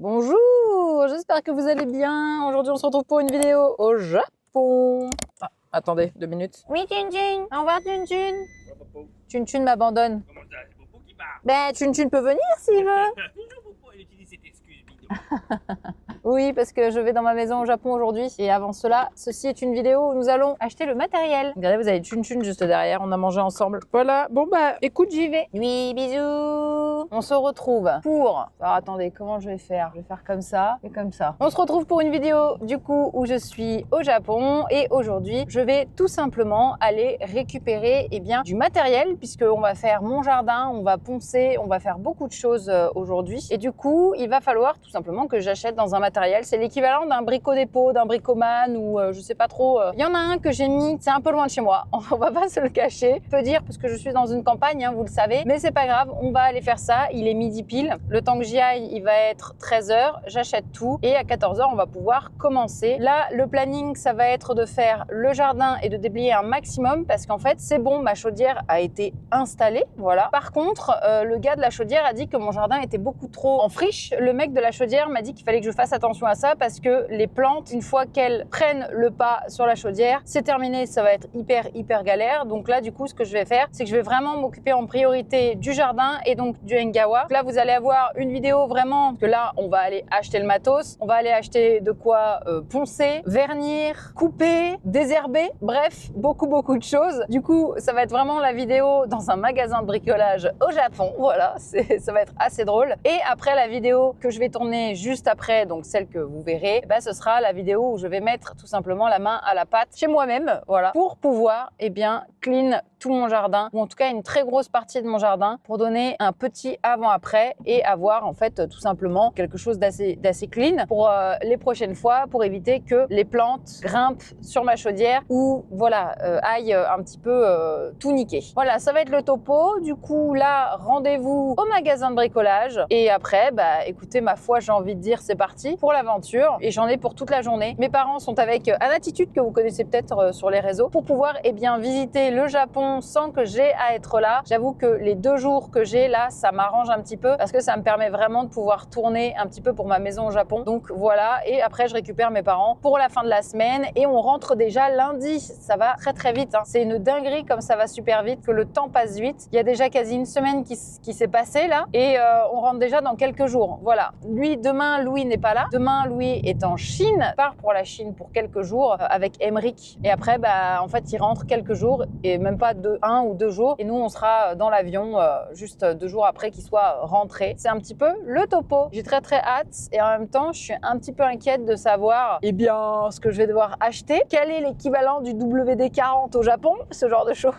Bonjour, j'espère que vous allez bien. Aujourd'hui, on se retrouve pour une vidéo au Japon. Ah, attendez, 2 minutes. Oui, Chun-Chun. Au revoir, Chun-Chun. Chun-Chun m'abandonne. Comment ça? C'est Popo qui parle. Ben, Chun-Chun peut venir s'il veut. Toujours Popo, elle utilise cette excuse bidon. Oui, parce que je vais dans ma maison au Japon aujourd'hui. Et avant cela, ceci est une vidéo où nous allons acheter le matériel. Regardez, vous avez Chun-Chun juste derrière. On a mangé ensemble. Voilà. Bon, bah, écoute, j'y vais. Oui, bisous. On se retrouve pour... Alors, attendez, comment je vais faire? Je vais faire comme ça et comme ça. On se retrouve pour une vidéo, du coup, où je suis au Japon. Et aujourd'hui, je vais tout simplement aller récupérer, du matériel, puisqu'on va faire mon jardin, on va poncer, on va faire beaucoup de choses aujourd'hui. Et du coup, il va falloir tout simplement que j'achète dans un matériel. C'est l'équivalent d'un brico-dépôt, d'un bricoman ou je sais pas trop. Il y en a un que j'ai mis, c'est un peu loin de chez moi. On va pas se le cacher. Je peux dire parce que je suis dans une campagne, hein, vous le savez. Mais c'est pas grave, on va aller faire ça. Il est midi pile. Le temps que j'y aille, il va être 13h. J'achète tout et à 14h, on va pouvoir commencer. Là, le planning, ça va être de faire le jardin et de déblayer un maximum parce qu'en fait, c'est bon, ma chaudière a été installée. Voilà. Par contre, le gars de la chaudière a dit que mon jardin était beaucoup trop en friche. Le mec de la chaudière m'a dit qu'il fallait que je fasse attention à ça parce que les plantes, une fois qu'elles prennent le pas sur la chaudière, c'est terminé, ça va être hyper galère. Donc là, du coup, ce que je vais faire, c'est que je vais vraiment m'occuper en priorité du jardin et donc du Engawa. Donc là, vous allez avoir une vidéo vraiment, parce que là, on va aller acheter le matos, on va aller acheter de quoi poncer, vernir, couper, désherber, bref, beaucoup de choses. Du coup, ça va être vraiment la vidéo dans un magasin de bricolage au Japon. Voilà, ça va être assez drôle. Et après, la vidéo que je vais tourner juste après, donc celle que vous verrez, ce sera la vidéo où je vais mettre tout simplement la main à la pâte chez moi-même, voilà, pour pouvoir, clean tout mon jardin, ou en tout cas une très grosse partie de mon jardin, pour donner un petit avant-après et avoir en fait tout simplement quelque chose d'assez clean pour les prochaines fois, pour éviter que les plantes grimpent sur ma chaudière ou voilà, aillent un petit peu tout niquer. Voilà, ça va être le topo. Du coup là, rendez-vous au magasin de bricolage et après, écoutez, ma foi, j'ai envie de dire c'est parti pour l'aventure et j'en ai pour toute la journée. Mes parents sont avec Anatitude, que vous connaissez peut-être sur les réseaux, pour pouvoir visiter le Japon sans que j'ai à être là. J'avoue que les 2 jours que j'ai là, ça m'arrange un petit peu parce que ça me permet vraiment de pouvoir tourner un petit peu pour ma maison au Japon. Donc voilà, et après je récupère mes parents pour la fin de la semaine et on rentre déjà lundi. Ça va très vite, hein. C'est une dinguerie comme ça va super vite, que le temps passe vite. Il y a déjà quasi une semaine qui s'est passée là et on rentre déjà dans quelques jours. Voilà. Demain, Louis n'est pas là. Demain, Louis est en Chine, part pour la Chine pour quelques jours avec Emric. Et après, en fait, il rentre quelques jours et même pas 1 ou 2 jours. Et nous, on sera dans l'avion juste 2 jours après qu'il soit rentré. C'est un petit peu le topo. J'ai très hâte et en même temps, je suis un petit peu inquiète de savoir, ce que je vais devoir acheter. Quel est l'équivalent du WD-40 au Japon? Ce genre de choses.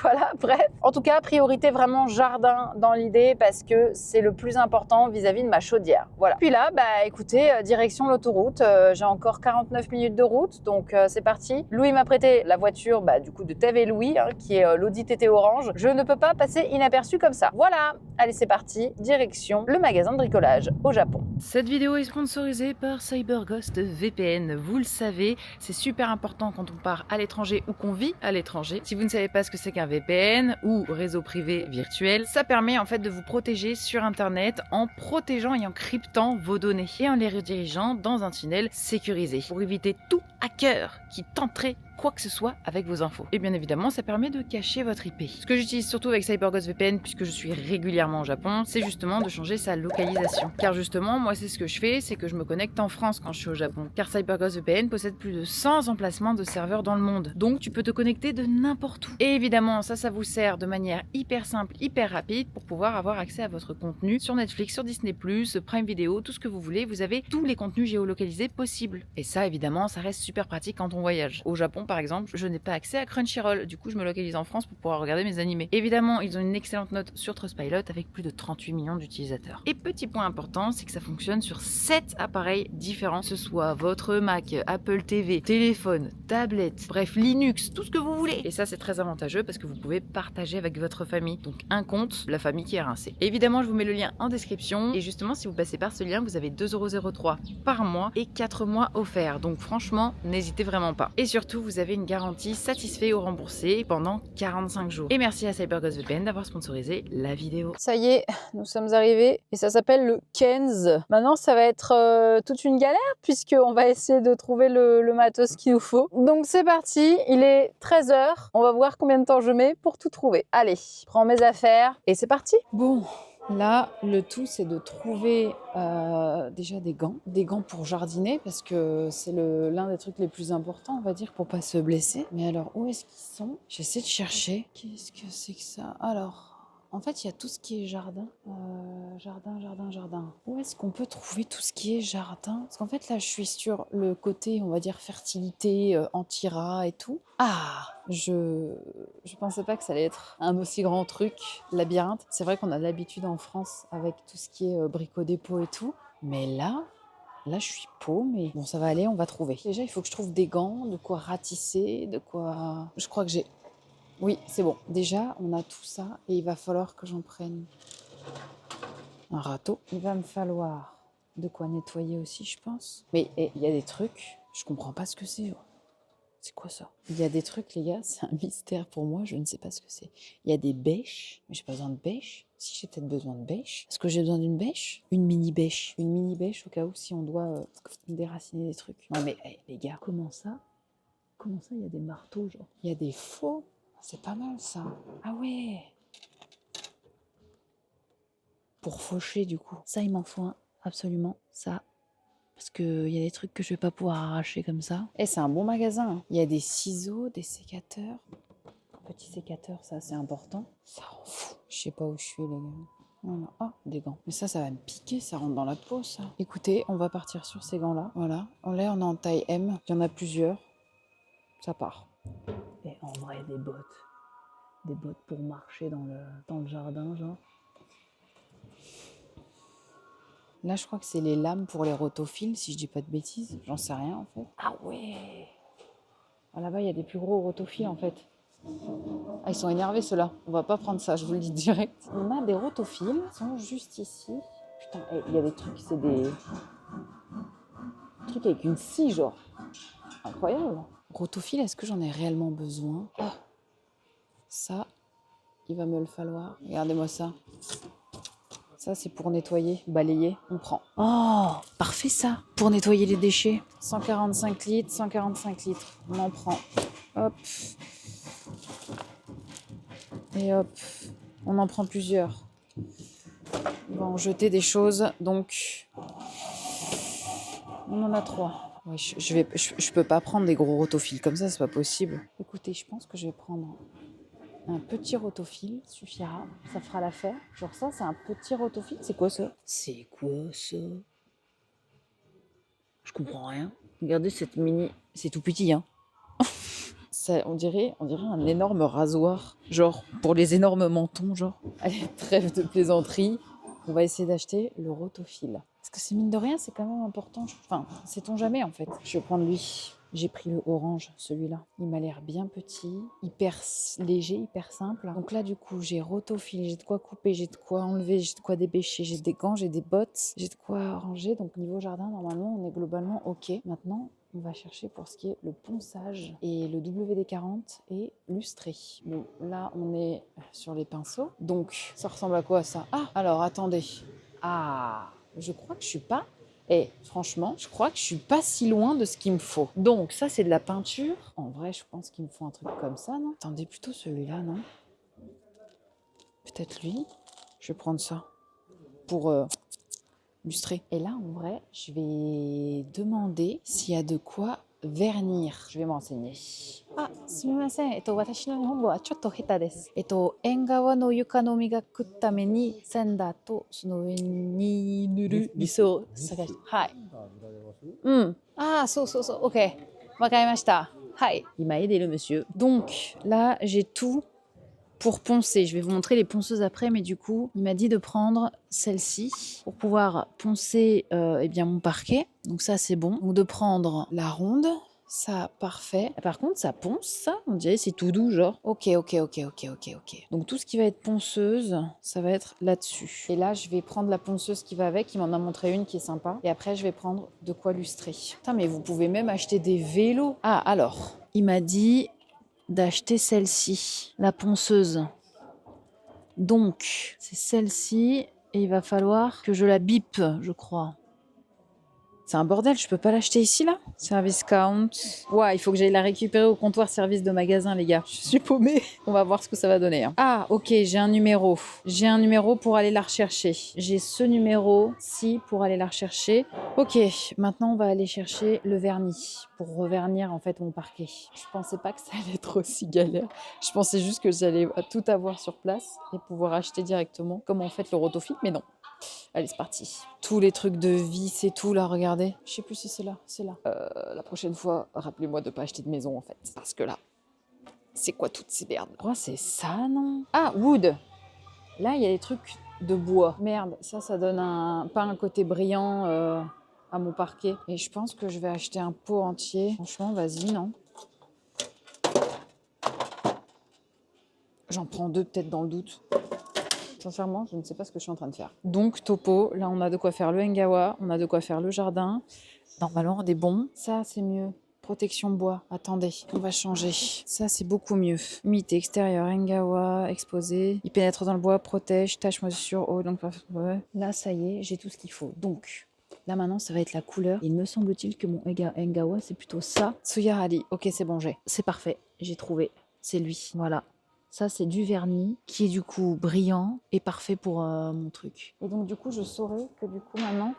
Voilà, bref. En tout cas, priorité vraiment jardin dans l'idée parce que c'est le plus important vis-à-vis de ma chaudière. Voilà. Puis là, écoutez, direction l'autoroute. J'ai encore 49 minutes de route, donc c'est parti. Louis m'a prêté la voiture du coup de Tev et Louis, qui est l'Audi TT Orange. Je ne peux pas passer inaperçu comme ça. Voilà, allez c'est parti, direction le magasin de bricolage au Japon. Cette vidéo est sponsorisée par CyberGhost VPN. Vous le savez, c'est super important quand on part à l'étranger ou qu'on vit à l'étranger. Si vous ne savez pas ce que c'est qu'un VPN ou réseau privé virtuel, ça permet en fait de vous protéger sur Internet en protégeant et en cryptant vos données et en les redirigeant dans un tunnel sécurisé pour éviter tout hacker qui tenterait quoi que ce soit avec vos infos. Et bien évidemment, ça permet de cacher votre IP. Ce que j'utilise surtout avec CyberGhost VPN, puisque je suis régulièrement au Japon, c'est justement de changer sa localisation. Car justement, moi, c'est ce que je fais, c'est que je me connecte en France quand je suis au Japon. Car CyberGhost VPN possède plus de 100 emplacements de serveurs dans le monde. Donc, tu peux te connecter de n'importe où. Et évidemment, ça vous sert de manière hyper simple, hyper rapide pour pouvoir avoir accès à votre contenu sur Netflix, sur Disney+, Prime Video, tout ce que vous voulez. Vous avez tous les contenus géolocalisés possibles. Et ça, évidemment, ça reste super pratique quand on voyage. Au Japon, par exemple, je n'ai pas accès à Crunchyroll. Du coup, je me localise en France pour pouvoir regarder mes animés. Évidemment, ils ont une excellente note sur Trustpilot avec plus de 38 millions d'utilisateurs. Et petit point important, c'est que ça fonctionne sur 7 appareils différents, que ce soit votre Mac, Apple TV, téléphone, tablette, bref, Linux, tout ce que vous voulez. Et ça, c'est très avantageux parce que vous pouvez partager avec votre famille. Donc, un compte, la famille qui est rincée. Évidemment, je vous mets le lien en description. Et justement, si vous passez par ce lien, vous avez 2,03 € par mois et 4 mois offerts. Donc, franchement, n'hésitez vraiment pas. Et surtout, vous avez une garantie satisfait ou remboursé pendant 45 jours. Et merci à CyberGhost VPN d'avoir sponsorisé la vidéo. Ça y est, nous sommes arrivés et ça s'appelle le Kenz. Maintenant, ça va être toute une galère puisqu'on va essayer de trouver le matos qu'il nous faut. Donc c'est parti, il est 13 h. On va voir combien de temps je mets pour tout trouver. Allez, je prends mes affaires et c'est parti. Bon, là, le tout, c'est de trouver déjà des gants pour jardiner parce que c'est l'un des trucs les plus importants, on va dire, pour pas se blesser. Mais alors, où est-ce qu'ils sont? J'essaie de chercher. Qu'est-ce que c'est que ça? Alors... En fait, il y a tout ce qui est jardin. Jardin. Où est-ce qu'on peut trouver tout ce qui est jardin? Parce qu'en fait, là, je suis sur le côté, on va dire, fertilité, anti-rat et tout. Ah! Je pensais pas que ça allait être un aussi grand truc, labyrinthe. C'est vrai qu'on a l'habitude en France avec tout ce qui est brico-dépôt et tout. Mais là, je suis paumée. Bon, ça va aller, on va trouver. Déjà, il faut que je trouve des gants, de quoi ratisser, de quoi... Je crois que j'ai... Oui, c'est bon. Déjà, on a tout ça et il va falloir que j'en prenne un râteau. Il va me falloir de quoi nettoyer aussi, je pense. Mais il y a des trucs, je comprends pas ce que c'est. C'est quoi ça? Il y a des trucs, les gars, c'est un mystère pour moi, je ne sais pas ce que c'est. Il y a des bêches, mais j'ai pas besoin de bêches. Si j'ai peut-être besoin de bêches. Est-ce que j'ai besoin d'une bêche? Une mini bêche. Une mini bêche au cas où si on doit déraciner des trucs. Non mais les gars, comment ça, il y a des marteaux, genre? Il y a des faux. C'est pas mal ça. Ah ouais. Pour faucher du coup. Ça, il m'en faut un, absolument. Ça. Parce qu'il y a des trucs que je vais pas pouvoir arracher comme ça. Et c'est un bon magasin. Il y a des ciseaux, des sécateurs. Petit sécateur, ça c'est important. Ça rend fou. Je sais pas où je suis les gars. Voilà. Ah, des gants. Mais ça va me piquer, ça rentre dans la peau ça. Écoutez, on va partir sur ces gants là. Voilà. Là, on est en taille M. Il y en a plusieurs. Ça part. Et en vrai, des bottes pour marcher dans le jardin, genre. Là, je crois que c'est les lames pour les rotophiles, si je dis pas de bêtises. J'en sais rien, en fait. Ah ouais! Ah, là-bas, il y a des plus gros rotophiles, en fait. Ah, ils sont énervés, ceux-là. On va pas prendre ça, je vous le dis direct. On a des rotophiles, ils sont juste ici. Putain, il y a des trucs, c'est des trucs avec une scie, genre. Incroyable. Rotophile, est-ce que j'en ai réellement besoin? Oh. Ça, il va me le falloir. Regardez-moi ça. Ça, c'est pour nettoyer, balayer. On prend. Oh, parfait ça. Pour nettoyer les déchets. 145 litres, 145 litres. On en prend. Hop. Et hop. On en prend plusieurs. On va en jeter des choses. Donc, on en a 3. Ouais, je peux pas prendre des gros rotophiles comme ça, c'est pas possible. Écoutez, je pense que je vais prendre un petit rotophile, suffira, ça fera l'affaire. Genre ça, c'est un petit rotophile. C'est quoi ça? C'est quoi ça? Je comprends rien. Regardez cette mini, c'est tout petit, hein. Ça, on dirait un énorme rasoir, genre pour les énormes mentons, genre. Allez, trêve de plaisanterie. On va essayer d'acheter le rotophile. Parce que c'est mine de rien, c'est quand même important. Enfin, sait-on jamais en fait. Je vais prendre lui. J'ai pris le orange, celui-là. Il m'a l'air bien petit, hyper léger, hyper simple. Donc là, du coup, j'ai rotophile, j'ai de quoi couper, j'ai de quoi enlever, j'ai de quoi débêcher, j'ai des gants, j'ai des bottes, j'ai de quoi ranger. Donc niveau jardin, normalement, on est globalement OK. Maintenant, on va chercher pour ce qui est le ponçage et le WD-40 et lustré. Bon, là, on est sur les pinceaux. Donc, ça ressemble à quoi ça? Ah, alors, attendez. Ah, je crois que je suis pas... franchement, je crois que je suis pas si loin de ce qu'il me faut. Donc, ça, c'est de la peinture. En vrai, je pense qu'il me faut un truc comme ça, non? Attendez, plutôt celui-là, non? Peut-être lui. Je vais prendre ça pour lustrer. Et là, en vrai, je vais demander s'il y a de quoi vernir. Je vais m'enseigner. Ah, すみません。私の日本語はちょっと下手です。縁側の床の磨くためにセンダーとその上に塗るリスを探して。はい。うん。あ、そう。OK。わかりました。はい。Il m'a aidé le monsieur. Donc, là, j'ai tout pour poncer. Je vais vous montrer les ponceuses après, mais du coup, il m'a dit de prendre celle-ci pour pouvoir poncer mon parquet. Donc ça, c'est bon. Donc de prendre la ronde, Ça, parfait. Par contre, ça ponce, ça. On dirait c'est tout doux, genre. Ok. Donc tout ce qui va être ponceuse, ça va être là-dessus. Et là, je vais prendre la ponceuse qui va avec. Il m'en a montré une qui est sympa. Et après, je vais prendre de quoi lustrer. Putain, mais vous pouvez même acheter des vélos. Ah, alors, il m'a dit d'acheter celle-ci, la ponceuse. Donc, c'est celle-ci. Et il va falloir que je la bip, je crois. C'est un bordel, je peux pas l'acheter ici, là? Service count. Ouais, il faut que j'aille la récupérer au comptoir service de magasin, les gars. Je suis paumée. On va voir ce que ça va donner. Hein. Ah, ok, j'ai un numéro. J'ai un numéro pour aller la rechercher. J'ai ce numéro-ci pour aller la rechercher. Ok, maintenant, on va aller chercher le vernis pour revernir, en fait, mon parquet. Je pensais pas que ça allait être aussi galère. Je pensais juste que j'allais tout avoir sur place et pouvoir acheter directement, comme en fait le rotofil, mais non. Allez, c'est parti. Tous les trucs de vis et tout, là, regardez. Je sais plus si c'est là, c'est là. La prochaine fois, rappelez-moi de pas acheter de maison, en fait. Parce que là, c'est quoi toutes ces merdes? Oh, c'est ça, non? Ah, wood. Là, il y a des trucs de bois. Merde, ça donne pas un côté brillant à mon parquet. Et je pense que je vais acheter un pot entier. Franchement, vas-y, non? J'en prends 2 peut-être dans le doute. Sincèrement, je ne sais pas ce que je suis en train de faire. Donc, topo, là, on a de quoi faire le Engawa, on a de quoi faire le jardin. Normalement, on est bon. Ça, c'est mieux. Protection bois. Attendez, on va changer. Ça, c'est beaucoup mieux. Humidité extérieure, Engawa, exposé. Il pénètre dans le bois, protège, tache, moisissure, eau. Donc, ouais. Là, ça y est, j'ai tout ce qu'il faut. Donc, là, maintenant, ça va être la couleur. Il me semble-t-il que mon Engawa, c'est plutôt ça. Tsuyahari. Ok, c'est bon, j'ai. C'est parfait. J'ai trouvé. C'est lui. Voilà. Ça, c'est du vernis qui est du coup brillant et parfait pour mon truc. Et donc, du coup, je saurais que du coup, maintenant,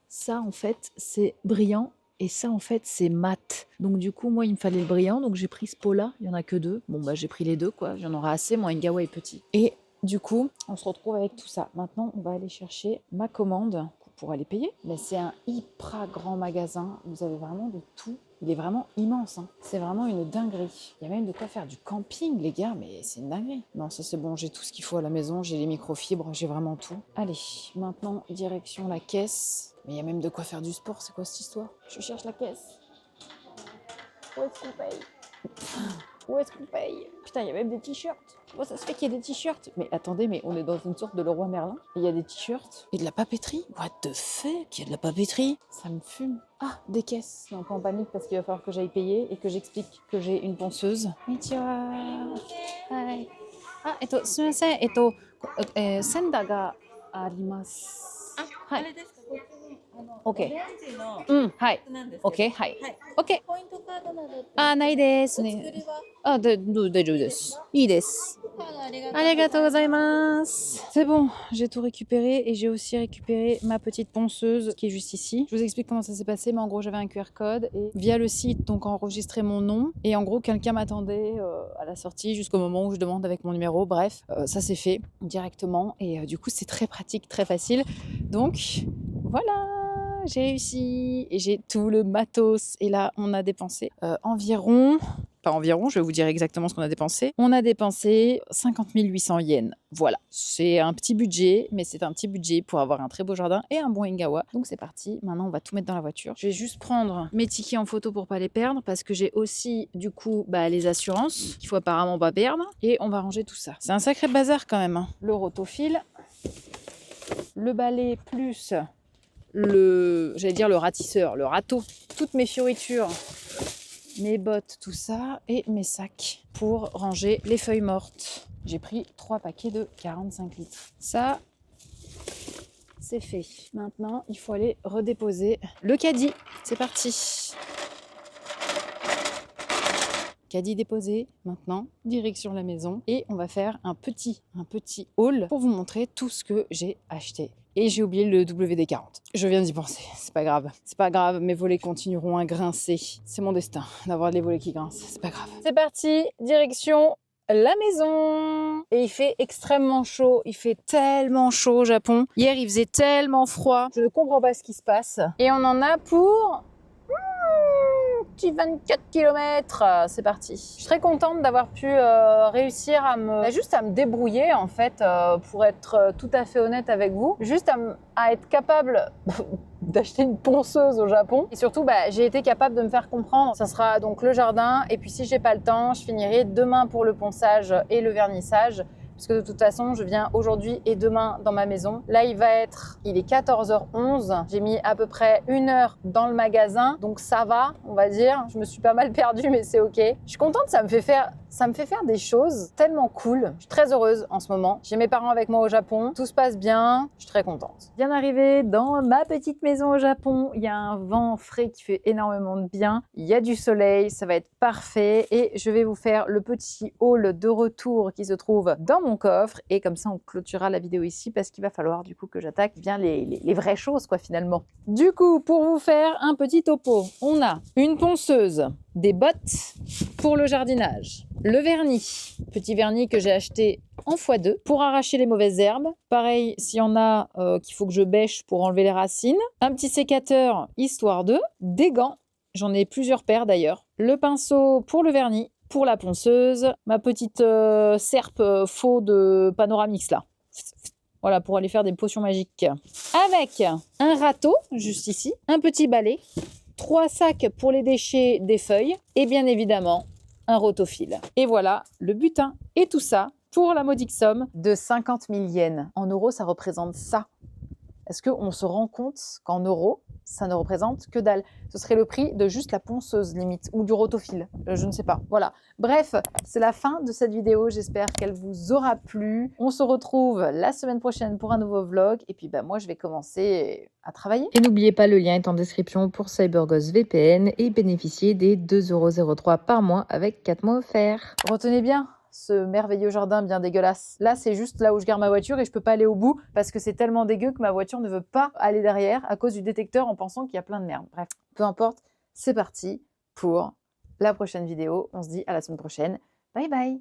ça, en fait, c'est brillant et ça, en fait, c'est mat. Donc, du coup, moi, il me fallait le brillant. Donc, j'ai pris ce pot-là. Il n'y en a que 2. Bon, bah, j'ai pris les 2, quoi. J'en aurai assez. Mon Engawa est petit. Et du coup, on se retrouve avec tout ça. Maintenant, on va aller chercher ma commande pour aller payer. Mais c'est un hyper grand magasin. Vous avez vraiment de tout. Il est vraiment immense, hein. C'est vraiment une dinguerie. Il y a même de quoi faire du camping, les gars, mais c'est une dinguerie. Non, ça c'est bon, j'ai tout ce qu'il faut à la maison, j'ai les microfibres, j'ai vraiment tout. Allez, maintenant, direction la caisse. Mais il y a même de quoi faire du sport, c'est quoi cette histoire? Je cherche la caisse. Où est-ce qu'on paye? Où est-ce qu'on paye? Putain, il y a même des t-shirts. Comment ça se fait qu'il y ait des t-shirts? Mais attendez, mais on est dans une sorte de Leroy Merlin. Il y a des t-shirts et de la papeterie. What the fuck? Il y a de la papeterie? Ça me fume. Ah, des caisses. Non, pas en panique parce qu'il va falloir que j'aille payer et que j'explique que j'ai une ponceuse. Konnichiwa. Hi. Ah, sumimasen. Senda ga arimasu. Hai. OK。はい。OK。はい。OK。あ、ないですね。あ、大丈夫です。いいです。C'est bon, j'ai tout récupéré et j'ai aussi récupéré ma petite ponceuse qui est juste ici. Je vous explique comment ça s'est passé, mais en gros j'avais un QR code et via le site donc enregistré mon nom et en gros quelqu'un m'attendait à la sortie jusqu'au moment où je demande avec mon numéro. Bref, ça s'est fait directement et du coup c'est très pratique, très facile. Donc voilà. J'ai réussi et j'ai tout le matos. Et là, on a dépensé environ, je vais vous dire exactement ce qu'on a dépensé. On a dépensé 50 800 yens. Voilà, c'est un petit budget, mais c'est un petit budget pour avoir un très beau jardin et un bon Engawa. Donc c'est parti, maintenant on va tout mettre dans la voiture. Je vais juste prendre mes tickets en photo pour pas les perdre parce que j'ai aussi du coup les assurances qu'il faut apparemment pas perdre. Et on va ranger tout ça. C'est un sacré bazar quand même. Hein. Le rotofil, le balai plus... le ratisseur, le râteau, toutes mes fioritures, mes bottes, tout ça, et mes sacs pour ranger les feuilles mortes. J'ai pris 3 paquets de 45 litres. Ça, c'est fait. Maintenant, il faut aller redéposer le caddie. C'est parti. Caddie déposé, maintenant, direction la maison. Et on va faire un petit haul pour vous montrer tout ce que j'ai acheté. Et j'ai oublié le WD-40. Je viens d'y penser, c'est pas grave. C'est pas grave, mes volets continueront à grincer. C'est mon destin d'avoir les volets qui grincent, c'est pas grave. C'est parti, direction la maison. Et il fait extrêmement chaud, il fait tellement chaud au Japon. Hier, il faisait tellement froid, je ne comprends pas ce qui se passe. Et on en a pour petit 24 km. C'est parti. Je suis très contente d'avoir pu réussir à me débrouiller en fait, pour être tout à fait honnête avec vous. Juste à être capable d'acheter une ponceuse au Japon. Et surtout, j'ai été capable de me faire comprendre. Ça sera donc le jardin. Et puis si j'ai pas le temps, je finirai demain pour le ponçage et le vernissage. Parce que de toute façon, je viens aujourd'hui et demain dans ma maison. Là, il est 14h11. J'ai mis à peu près 1 heure dans le magasin. Donc ça va, on va dire. Je me suis pas mal perdue, mais c'est ok. Je suis contente, ça me fait faire des choses tellement cool. Je suis très heureuse en ce moment. J'ai mes parents avec moi au Japon. Tout se passe bien. Je suis très contente. Bien arrivée dans ma petite maison au Japon. Il y a un vent frais qui fait énormément de bien. Il y a du soleil. Ça va être parfait. Et je vais vous faire le petit haul de retour qui se trouve dans mon coffre. Et comme ça, on clôturera la vidéo ici parce qu'il va falloir du coup que j'attaque bien les vraies choses quoi finalement. Du coup, pour vous faire un petit topo, on a une ponceuse, des bottes pour le jardinage, le vernis, petit vernis que j'ai acheté en x2 pour arracher les mauvaises herbes. Pareil, s'il y en a qu'il faut que je bêche pour enlever les racines, un petit sécateur histoire de, des gants, j'en ai plusieurs paires d'ailleurs, le pinceau pour le vernis, pour la ponceuse, ma petite serpe faux de Panoramix là. Voilà, pour aller faire des potions magiques. Avec un râteau, juste ici, un petit balai, 3 sacs pour les déchets des feuilles et bien évidemment un rotophile. Et voilà le butin. Et tout ça pour la modique somme de 50 000 yens. En euros, ça représente ça. Est-ce qu'on se rend compte qu'en euros, ça ne représente que dalle? Ce serait le prix de juste la ponceuse limite, ou du rotophile, je ne sais pas. Voilà. Bref, c'est la fin de cette vidéo. J'espère qu'elle vous aura plu. On se retrouve la semaine prochaine pour un nouveau vlog. Et puis moi, je vais commencer à travailler. Et n'oubliez pas, le lien est en description pour CyberGhost VPN et bénéficier des 2,03 € par mois avec 4 mois offerts. Retenez bien ce merveilleux jardin bien dégueulasse. Là, c'est juste là où je garde ma voiture et je peux pas aller au bout parce que c'est tellement dégueu que ma voiture ne veut pas aller derrière à cause du détecteur en pensant qu'il y a plein de merde. Bref, peu importe, c'est parti pour la prochaine vidéo. On se dit à la semaine prochaine. Bye bye!